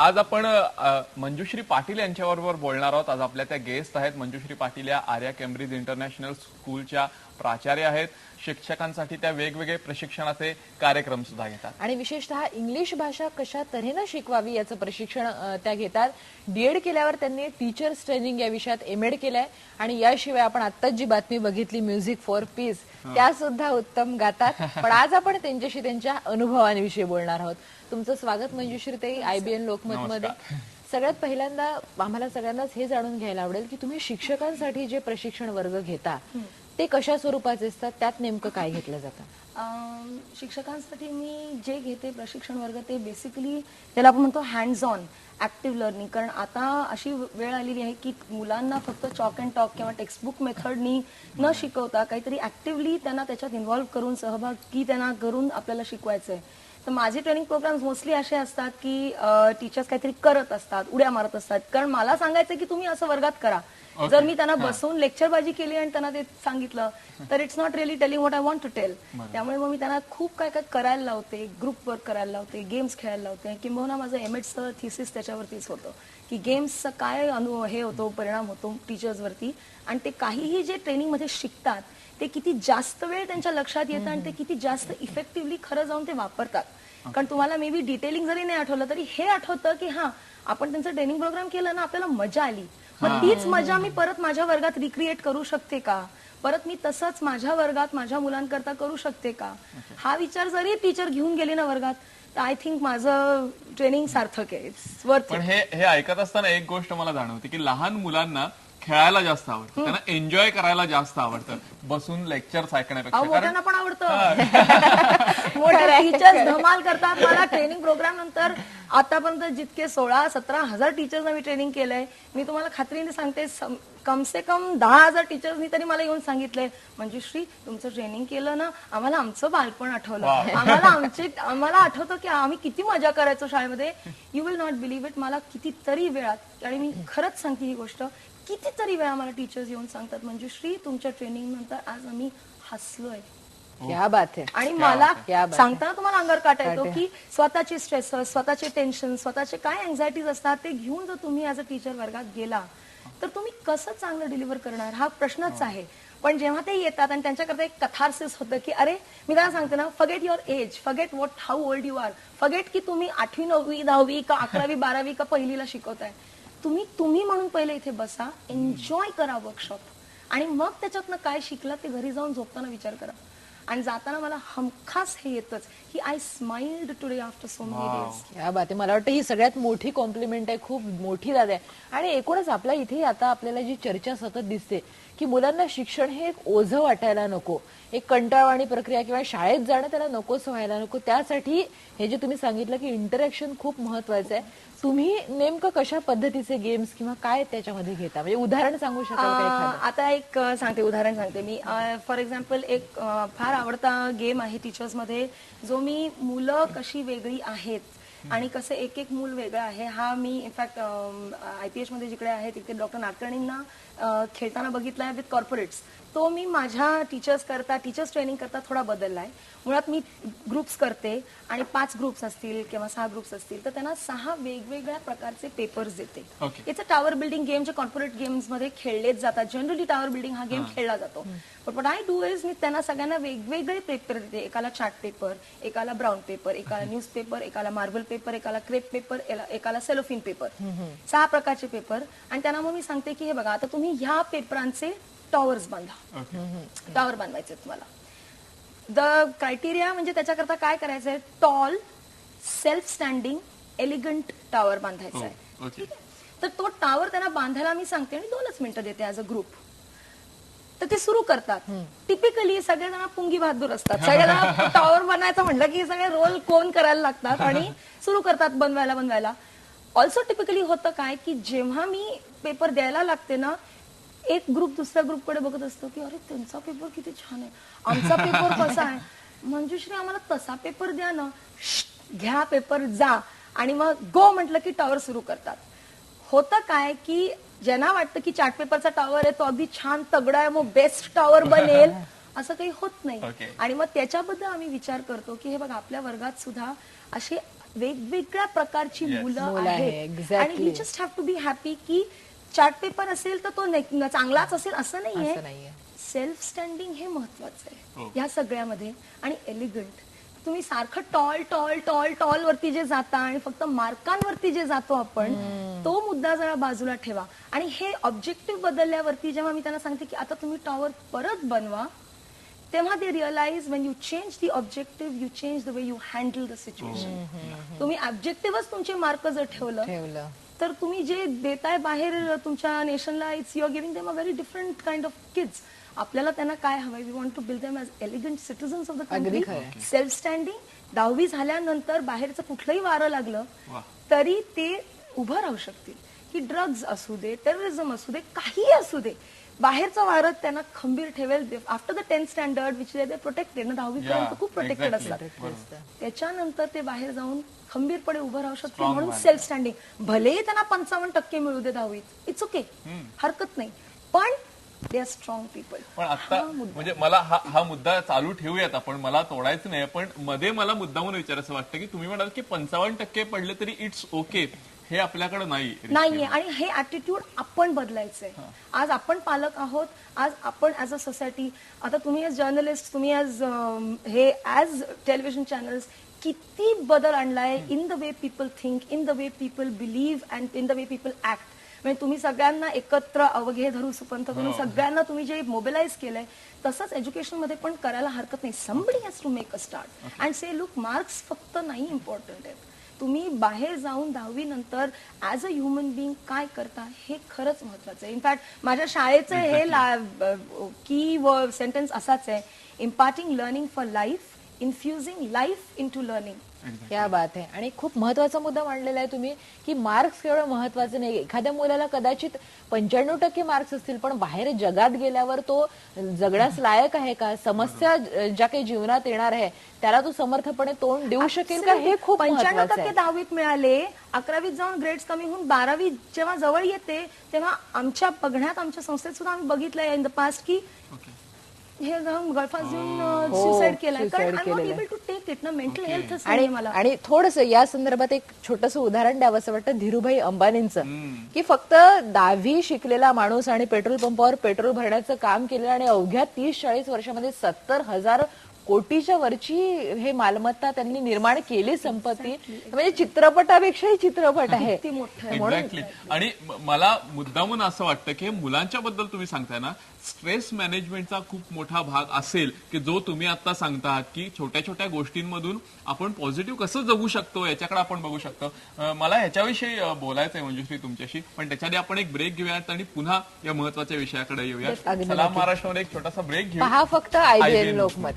आज आपण मंजुश्री पाटील यांच्याबरोबर बोलणार आहोत. आज आपल्या त्या गेस्ट आहेत. मंजुश्री पाटील या आर्या केम्ब्रिज इंटरनॅशनल स्कूलच्या प्राचार्य आहेत. शिक्षकांसाठी त्या वेगवेगळे प्रशिक्षणाचे कार्यक्रम सुद्धा घेतात आणि विशेषतः इंग्लिश भाषा कशा तऱ्हेने शिकवावी याचं प्रशिक्षण त्या घेतात. डीएड केल्यावर त्यांनी टीचर्स ट्रेनिंग या विषयात एमएड केलंय आणि याशिवाय आपण आत्ताच जी बातमी बघितली म्युझिक फॉर पीस त्या सुद्धा उत्तम गातात. पण आज आपण त्यांच्याशी त्यांच्या अनुभवांविषयी बोलणार आहोत. तुमचं स्वागत मंजुश्रीताई IBN लोकमत मध्ये. सगळ्यात पहिल्यांदा आम्हाला सगळ्यांनाच हे जाणून घ्यायला आवडेल की तुम्ही शिक्षकांसाठी जे प्रशिक्षण वर्ग घेता ते कशा स्वरूपाचे असतात, त्यात नेमकं काय घेतलं जातं? शिक्षकांसाठी मी जे घेते प्रशिक्षण वर्ग ते बेसिकली त्याला आपण म्हणतो हँड्स ऑन ऍक्टिव्ह लर्निंग. कारण आता अशी वेळ आलेली आहे की मुलांना फक्त चॉक अँड टॉक किंवा टेक्स्टबुक मेथडनी न शिकवता काहीतरी ऍक्टिव्हली त्यांना त्याच्यात इन्व्हॉल्व्ह करून सहभागी त्यांना करून आपल्याला शिकवायचं आहे. तर माझे ट्रेनिंग प्रोग्राम्स मोस्टली असे असतात की टीचर्स काहीतरी करत असतात, उड्या मारत असतात. कारण मला सांगायचं की तुम्ही असं वर्गात करा. जर मी त्यांना बसवून लेक्चरबाजी केली आणि त्यांना ते सांगितलं तर it's not really telling what I want to tell. त्यामुळे मग मी त्यांना खूप काय काय करायला लावते, ग्रुप वर्क करायला लावते, गेम्स खेळायला लावते. किंबहुना माझं एमएडचं थिसिस त्याच्यावरतीच होतं की गेम्सचा काय हे होतो, परिणाम होतो टीचर्सवरती आणि ते काहीही जे ट्रेनिंगमध्ये शिकतात ते किती जास्त वेळ त्यांच्या लक्षात येतं आणि ते किती जास्त इफेक्टिव्हली खरं जाऊन ते वापरतात. कारण तुम्हाला मे बी डिटेलिंग जरी नाही आठवलं तरी हे आठवतं की हा आपण त्यांचं ट्रेनिंग प्रोग्राम केलं ना, आपल्याला मजा आली. मग तीच मजा मी परत माझ्या वर्गात रिक्रिएट करू शकते का, परत मी तसंच माझ्या वर्गात माझ्या मुलांकरता करू शकते का, हा विचार जरी टीचर घेऊन गेली ना वर्गात तर आय थिंक माझं ट्रेनिंग सार्थक आहे. पण हे ऐकत असताना एक गोष्ट मला जाणवते की लहान मुलांना खेळायला जास्त आवडतं, त्यांना एन्जॉय करायला जास्त आवडतं बसून लेक्चर्स ऐकण्यापेक्षा. मोठ्यांना पण आवडतं. मोठे टीचर्स धमाल करतात. मला ट्रेनिंग प्रोग्राम नंतर आतापर्यंत जितके 16-17 हजार टीचर्सना मी ट्रेनिंग केलंय, मी तुम्हाला खात्रीने सांगते कम से कम 10,000 टीचर्सनी तरी मला येऊन सांगितलंय मंजुश्री तुमचं ट्रेनिंग केलं ना, आम्हाला आमचं बालपण आठवलं, आम्हाला आठवतं की आम्ही किती मजा करायचो शाळेमध्ये. You will not believe it. मला कितीतरी वेळात, आणि मी खरंच सांगते ही गोष्ट, कितीतरी वेळा मला टीचर्स येऊन सांगतात मंजुश्री तुमच्या ट्रेनिंग नंतर आज आम्ही हसलोय. क्या बात है. आणि मला सांगताना तुम्हाला अंगावर काटा येतो की स्वतःचे स्ट्रेस, स्वतःचे टेन्शन, स्वतःचे काय अँझायटीज असतात ते घेऊन जर तुम्ही ऍज अ टीचर वर्गात गेला तर तुम्ही कसं चांगलं डिलिव्हर करणार हा प्रश्नच आहे. पण जेव्हा ते येतात आणि त्यांच्याकरता एक कथार्सिस होतं की अरे मी त्यांना सांगते ना, forget your age, forget what how old you are, forget की तुम्ही 8वी 9वी 10वी का 11वी 12वी का पहिलीला शिकवताय. तुम्ही म्हणून पहिले इथे बसा, एन्जॉय करा वर्कशॉप आणि मग त्याच्यातनं काय शिकला ते घरी जाऊन झोपताना विचार करा. आणि जाताना मला हमखास हे येतच की I smiled today after so many days. या बात मला वाटतं ही सगळ्यात मोठी कॉम्प्लिमेंट आहे, खूप मोठी दाद आहे. आणि एकूणच आपल्या इथे आता आपल्याला जी चर्चा सतत दिसते की मुलांना शिक्षण हे एक ओझं वाटायला नको, एक कंटाळवाणी प्रक्रिया किंवा शाळेत जाणं त्याला नकोस व्हायला नको. त्यासाठी हे जे तुम्ही सांगितलं की इंटरॅक्शन खूप महत्वाचं आहे. तुम्ही नेमकं कशा पद्धतीचे गेम्स किंवा काय त्याच्यामध्ये घेता, म्हणजे उदाहरण सांगू शकाल का? आता एक उदाहरण सांगते मी. फॉर एक्झाम्पल एक फार आवडता गेम आहे टीचर्स मध्ये, जो मी मुलं कशी वेगळी आहेत आणि कसं एक एक मूल वेगळं आहे हा मी इनफॅक्ट IPH मध्ये जिकडे आहे तिथे डॉक्टर नाडकर्णींना खेळताना बघितलाय विथ कॉर्पोरेट्स. तो मी माझ्या टीचर्स ट्रेनिंग करता थोडा बदललाय. मुळात मी ग्रुप्स करते आणि 5 ग्रुप्स असतील किंवा 6 ग्रुप्स असतील तर त्यांना 6 वेगवेगळ्या प्रकारचे पेपर्स देते. याचं टावर बिल्डिंग गेम जे कॉर्पोरेट गेम्स मध्ये खेळलेच जातात, जनरली टावर बिल्डिंग हा गेम खेळला जातो. But what I do is me त्यांना सगळ्यांना वेगवेगळे पेपर देते. एकाला चार्ट पेपर, एकाला ब्राऊन पेपर, एकाला न्यूज पेपर, एकाला मार्बल पेपर, एकाला क्रेप पेपर, एकाला सेलोफिन पेपर, 6 प्रकारचे पेपर. आणि त्यांना मग मी सांगते की हे बघा आता तुम्ही ह्या पेपरांचे टॉवर्स बांधा. टॉवर बांधवायचे तुम्हाला. द क्रायटेरिया म्हणजे त्याच्याकरता काय करायचंय, tall, self standing, elegant tower बांधायचा आहे. तर तो टॉवर त्यांना बांधायला मी सांगते आणि 2च मिनिटं देते ऍज अ ग्रुप. तर ते सुरू करतात. टिपिकली सगळेजण पुंगी बहादूर असतात. सगळ्यांना टॉवर बनायचं म्हटलं की सगळे रोल कोण करायला लागतात आणि सुरू करतात बनवायला. ऑल्सो टिपिकली होतं काय की जेव्हा मी पेपर द्यायला लागते ना, एक ग्रुप दुसऱ्या ग्रुपकडे बघत असतो की अरे त्यांचा पेपर किती छान आहे, आमचा पेपर कसा आहे. मंजुश्री आम्हाला तसा पेपर द्या ना. घ्या पेपर, जा. आणि मग गो म्हटलं की टॉवर सुरू करतात. होतं काय की ज्यांना वाटतं की चार्ट पेपरचा टॉवर आहे तो अगदी छान तगडा आहे, मग बेस्ट टॉवर बनेल, असं काही होत नाही. आणि मग त्याच्याबद्दल आम्ही विचार करतो की हे बघा आपल्या वर्गात सुद्धा असे वेगवेगळ्या प्रकारची मुलं मुलं आहे, आहेत exactly. आणि we just have to be happy की चार्ट पेपर असेल तर तो चांगलाच असेल असं असं नाहीये. नाहीये. सेल्फ स्टँडिंग हे महत्वाचं हो. आहे या सगळ्यामध्ये. आणि एलिगंट. तुम्ही सारखं टॉल टॉल टॉल टॉल वरती जे जाता आणि फक्त मार्कांवरती जे जातो आपण, तो मुद्दा जरा बाजूला ठेवा. आणि हे ऑब्जेक्टिव्ह बदलल्यावरती जेव्हा मी त्यांना सांगते की आता तुम्ही टॉवर परत बनवा, तेव्हा ते realise when you change the objective you change the way you handle the situation. तुम्ही ऑब्जेक्टिव्हच तुमचे मार्क जर ठेवलं तर तुम्ही जे देताय बाहेर तुमच्या नेशनला, it's you are giving them a very different kind of kids. आपल्याला त्यांना काय हवंय, we want to build them as elegant citizens of the country, self standing. 10वी झाल्यानंतर बाहेरचं कुठलंही वारं लागलं तरी ते उभं राहू शकतील. की ड्रग्ज असू दे, टेररिझम असू दे, काही असू दे, बाहेरचं वारं त्यांना खंबीर ठेवेल. After the 10th standard which they protected ना, 10वी पर्यंत खूप प्रोटेक्टेड असतात. त्याच्यानंतर ते बाहेर जाऊन खंबीरपणे उभं राहू शकतील. म्हणून सेल्फ स्टँडिंग. भलेही त्यांना 55% मिळू दे 10वीत, इट्स ओके, हरकत नाही, पण दे आर स्ट्रॉंग पीपल. पण आता म्हणजे मला हा मुद्दा चालू ठेवूयात आपण, मला तोडायचं नाही. पण मध्ये मला मुद्दामून विचारायचं वाटतं की तुम्ही म्हणाल की 55% पडले तरी इट्स ओके, हे आपल्याकडे नाहीये. आणि हे ऍटिट्यूड आपण बदलायचंय. आज आपण पालक आहोत, आज आपण ऍज अ सोसायटी, आता तुम्ही एज जर्नलिस्ट, तुम्ही ऍज टेलिव्हिजन चॅनल्स किती बदल आणलाय in the way people think, in the way people believe and in the way people act. म्हणजे तुम्ही सगळ्यांना एकत्र अवघे धरू सुपंथ करून सगळ्यांना तुम्ही जे मोबिलाइज केलंय, तसंच एज्युकेशन मध्ये पण करायला हरकत नाही. Somebody has to make a start and say look, marks फक्त नाही इम्पॉर्टंट आहेत, तुम्ही बाहेर जाऊन 10वी नंतर ऍज अ ह्युमन बिंग काय करता हे खरंच महत्वाचं आहे. इनफॅक्ट माझ्या शाळेचं हे की सेंटेन्स असाच आहे, imparting learning for life, infusing life into learning. क्या बात आहे. आणि खूप महत्वाचा मुद्दा मांडलेला आहे तुम्ही की मार्क्स केवळ महत्वाचे नाही. एखाद्या मुलाला कदाचित 95% मार्क्स असतील, पण बाहेर जगात गेल्यावर तो जगण्यास लायक आहे का, समस्या ज्या काही जीवनात येणार आहे त्याला तो समर्थपणे तोंड देऊ शकेल का, हे खूप महत्वाचं 95% आहे. 10वीत मिळाले, 11वीत जाऊन ग्रेड्स कमी होऊन 12वी जेव्हा जवळ येते तेव्हा आमच्या बघण्यात, आमच्या संस्थेत सुद्धा आम्ही बघितलंय इन द पास्ट की हे जाऊन गळफास देऊन सुसाईड केलाय. कारण I am not able to take it ना, मेंटल हेल्थच नाही मला. आणि थोडंसं या संदर्भात एक छोटंसं उदाहरण द्यावं असं वाटतं धीरूभाई अंबानींचं, की फक्त 10वी शिकलेला माणूस आणि पेट्रोल पंपावर पेट्रोल भरण्याचं काम केलं आणि अवघ्या 30-40 वर्षामध्ये 70,000 कोटीच्या वरची हे मालमत्ता त्यांनी निर्माण केली, संपत्ती. म्हणजे चित्रपटापेक्षाही चित्रपट आहे. एक्झॅक्टली. आणि मला मुद्दामून असं वाटतं की मुलांच्या बद्दल तुम्ही सांगताय ना, स्ट्रेस मॅनेजमेंटचा खूप मोठा भाग असेल की जो तुम्ही आता सांगता की छोट्या छोट्या गोष्टींमधून आपण पॉझिटिव्ह कसं जगू शकतो याच्याकडे आपण बघू शकतो. मला ह्याच्याविषयी बोलायचंय मंजुश्री तुमच्याशी, पण त्याच्या आधी आपण एक ब्रेक घेऊयात आणि पुन्हा या महत्वाच्या विषयाकडे येऊया. सलाम महाराष्ट्रामध्ये एक छोटासा ब्रेक घेऊ. पहा फक्त IBN लोकमत.